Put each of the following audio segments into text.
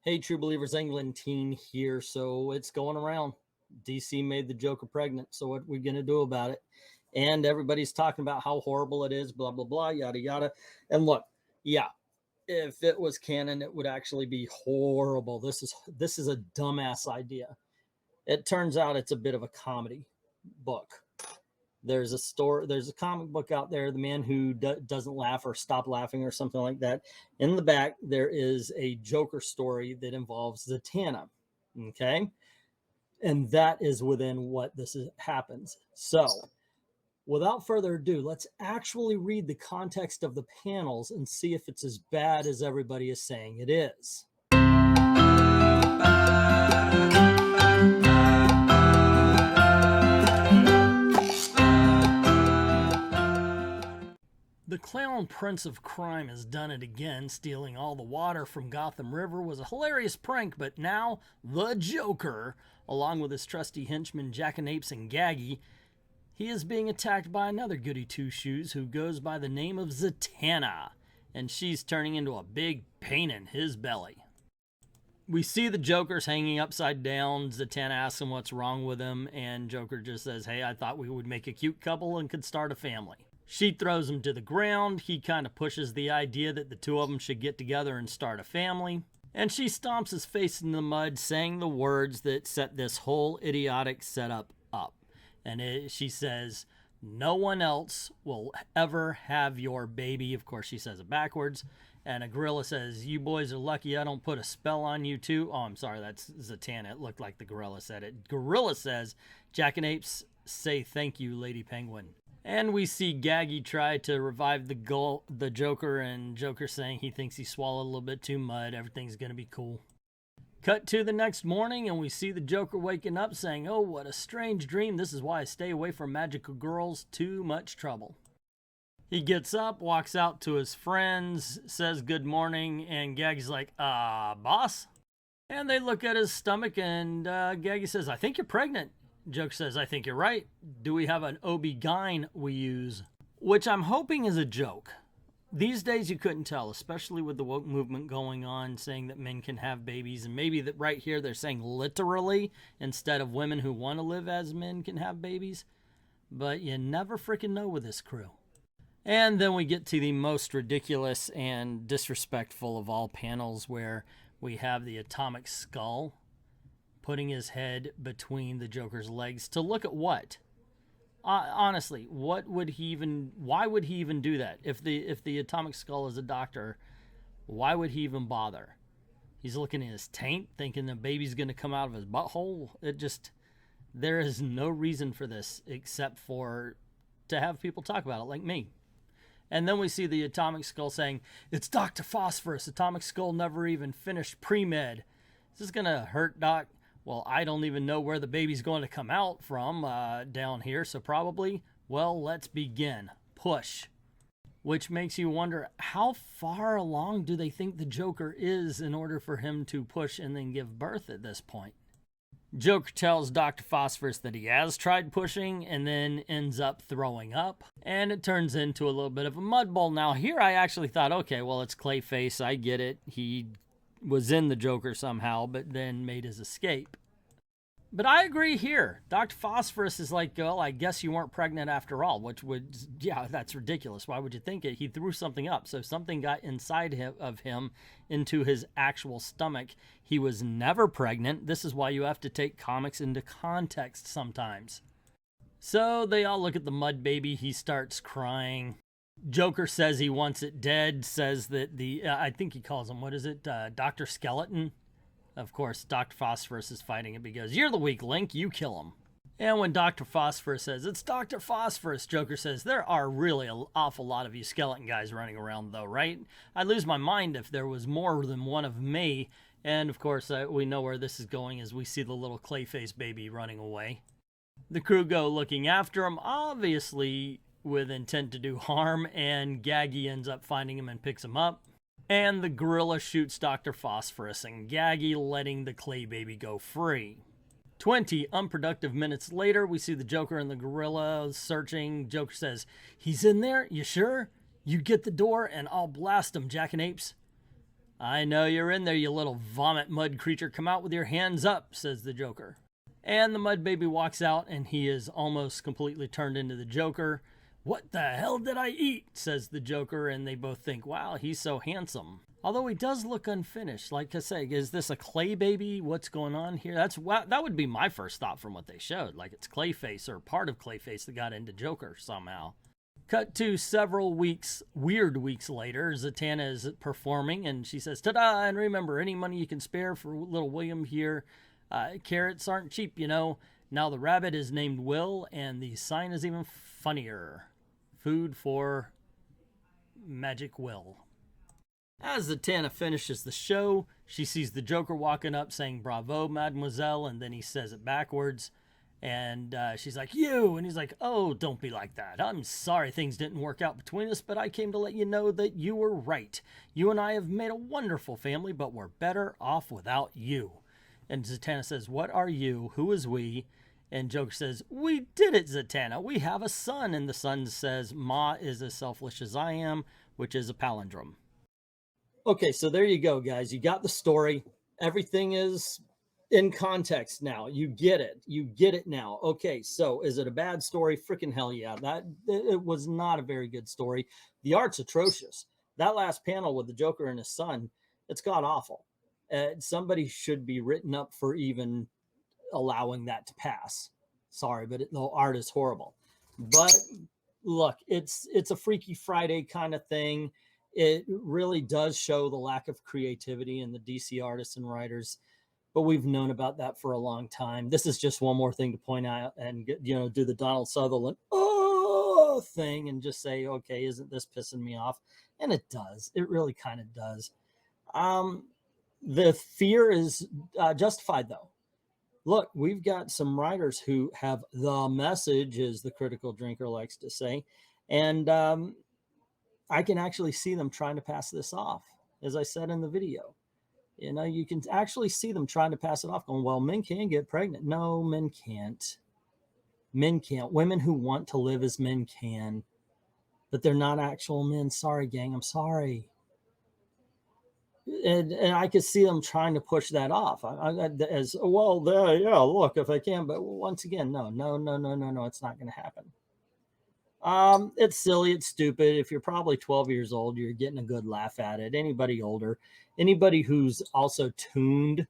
Hey, True Believers, England teen here. So it's going around. DC made the Joker pregnant. So what are we going to do about it? And everybody's talking about how horrible it is, blah, blah, blah, yada, yada. And look, yeah, if it was canon, it would actually be horrible. This is a dumbass idea. It turns out it's a bit of a comedy book. There's a comic book out there, The Man Who Doesn't Laugh or Stop Laughing or something like that. In the back, there is a Joker story that involves Zatanna. Okay. And that is within what happens. So without further ado, let's actually read the context of the panels and see if it's as bad as everybody is saying it is. The clown prince of crime has done it again. Stealing all the water from Gotham River was a hilarious prank, but now the Joker, along with his trusty henchmen Jackanapes and Gaggy, he is being attacked by another goody two-shoes who goes by the name of Zatanna, and she's turning into a big pain in his belly. We see the Joker's hanging upside down. Zatanna asks him what's wrong with him, and Joker just says, "Hey, I thought we would make a cute couple and could start a family." She throws him to the ground. He kind of pushes the idea that the two of them should get together and start a family. And she stomps his face in the mud, saying the words that set this whole idiotic setup up. And she says, "No one else will ever have your baby." Of course, she says it backwards. And a gorilla says, "You boys are lucky I don't put a spell on you too." Oh, I'm sorry, that's Zatanna. It looked like the gorilla said it. Gorilla says, "Jackanapes, say thank you, Lady Penguin." And we see Gaggy try to revive the Joker, and Joker saying he thinks he swallowed a little bit too much. Everything's going to be cool. Cut to the next morning, and we see the Joker waking up saying, "Oh, what a strange dream. This is why I stay away from magical girls. Too much trouble." He gets up, walks out to his friends, says good morning, and Gaggy's like, boss?" And they look at his stomach, and Gaggy says, "I think you're pregnant." Joker says, "I think you're right. Do we have an OB-GYN we use?" Which I'm hoping is a joke. These days you couldn't tell, especially with the woke movement going on, saying that men can have babies, and maybe that right here they're saying literally instead of women who want to live as men can have babies. But you never freaking know with this crew. And then we get to the most ridiculous and disrespectful of all panels, where we have the atomic skull putting his head between the Joker's legs to look at what? Honestly, why would he even do that? If the atomic skull is a doctor, why would he even bother? He's looking at his taint, thinking the baby's going to come out of his butthole. There is no reason for this except for to have people talk about it like me. And then we see the atomic skull saying, "It's Dr. Phosphorus. Atomic skull never even finished pre-med. Is this going to hurt, Doc?" Well, I don't even know where the baby's going to come out from down here, so probably, well, let's begin. Push. Which makes you wonder, how far along do they think the Joker is in order for him to push and then give birth at this point? Joker tells Dr. Phosphorus that he has tried pushing and then ends up throwing up, and it turns into a little bit of a mud bowl. Now, here I actually thought, okay, well, it's Clayface, I get it. He was in the Joker somehow, but then made his escape. But I agree here. Dr. Phosphorus is like, well, I guess you weren't pregnant after all, which would, yeah, that's ridiculous. Why would you think it? He threw something up, so something got inside of him into his actual stomach. He was never pregnant. This is why you have to take comics into context sometimes. So they all look at the mud baby. He starts crying. Joker says he wants it dead, says that I think he calls him, what is it, Dr. Skeleton? Of course, Dr. Phosphorus is fighting it because you're the weak link, you kill him. And when Dr. Phosphorus says, "It's Dr. Phosphorus," Joker says, "There are really an awful lot of you skeleton guys running around though, right? I'd lose my mind if there was more than one of me." And of course, we know where this is going as we see the little Clayface baby running away. The crew go looking after him, obviously with intent to do harm, and Gaggy ends up finding him and picks him up. And the gorilla shoots Dr. Phosphorus, and Gaggy letting the clay baby go free. 20 unproductive minutes later, we see the Joker and the gorilla searching. Joker says, "He's in there? You sure? You get the door and I'll blast him, Jackanapes." I know you're in there, you little vomit mud creature. Come out with your hands up, says the Joker. And the mud baby walks out, and he is almost completely turned into the Joker. What the hell did I eat? Says the Joker, and they both think, wow, he's so handsome. Although he does look unfinished. Like I say, is this a clay baby? What's going on here? That would be my first thought from what they showed. Like it's Clayface or part of Clayface that got into Joker somehow. Cut to several weird weeks later, Zatanna is performing, and she says, ta-da, and remember, any money you can spare for little William here. Carrots aren't cheap, you know. Now the rabbit is named Will, and the sign is even funnier. Food for Magic Will. As Zatanna finishes the show, she sees the Joker walking up saying, bravo, mademoiselle, and then he says it backwards. And she's like, you, and he's like, oh, don't be like that. I'm sorry things didn't work out between us, but I came to let you know that you were right. You and I have made a wonderful family, but we're better off without you. And Zatanna says, what are you? Who is we? And Joker says, we did it, Zatanna. We have a son. And the son says, Ma is as selfish as I am, which is a palindrome. Okay, so there you go, guys. You got the story. Everything is in context now. You get it. You get it now. Okay, so is it a bad story? Freaking hell yeah. It was not a very good story. The art's atrocious. That last panel with the Joker and his son, it's god awful. Somebody should be written up for even allowing that to pass. Sorry, but the art is horrible. But look, it's a Freaky Friday kind of thing. It really does show the lack of creativity in the DC artists and writers. But we've known about that for a long time. This is just one more thing to point out and do the Donald Sutherland thing and just say, okay, isn't this pissing me off? And it does. It really kind of does. The fear is justified, though. Look, we've got some writers who have the message, as the critical drinker likes to say, and I can actually see them trying to pass this off, as I said in the video. You can actually see them trying to pass it off, going, well, men can get pregnant. No, men can't. Men can't. Women who want to live as men can, but they're not actual men. Sorry, gang. I'm sorry. And I could see them trying to push that off as well. Yeah, look, if I can. But once again, no, it's not going to happen. It's silly. It's stupid. If you're probably 12 years old, you're getting a good laugh at it. Anybody older, anybody who's also tuned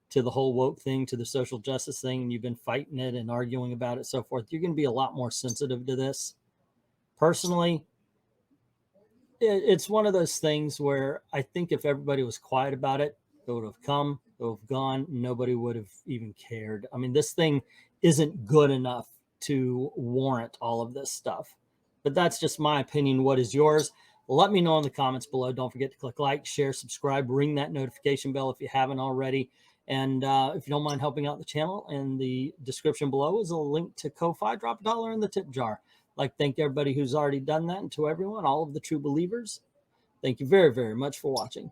to the whole woke thing, to the social justice thing, and you've been fighting it and arguing about it, so forth, you're going to be a lot more sensitive to this. Personally, it's one of those things where I think if everybody was quiet about it, it would have come, it would have gone. Nobody would have even cared. I mean, this thing isn't good enough to warrant all of this stuff. But that's just my opinion. What is yours? Let me know in the comments below. Don't forget to click like, share, subscribe, ring that notification bell if you haven't already. And if you don't mind helping out the channel, in the description below is a link to Ko-Fi. Drop $1 in the tip jar. I'd like to thank everybody who's already done that, and to everyone, all of the true believers, thank you very, very much for watching.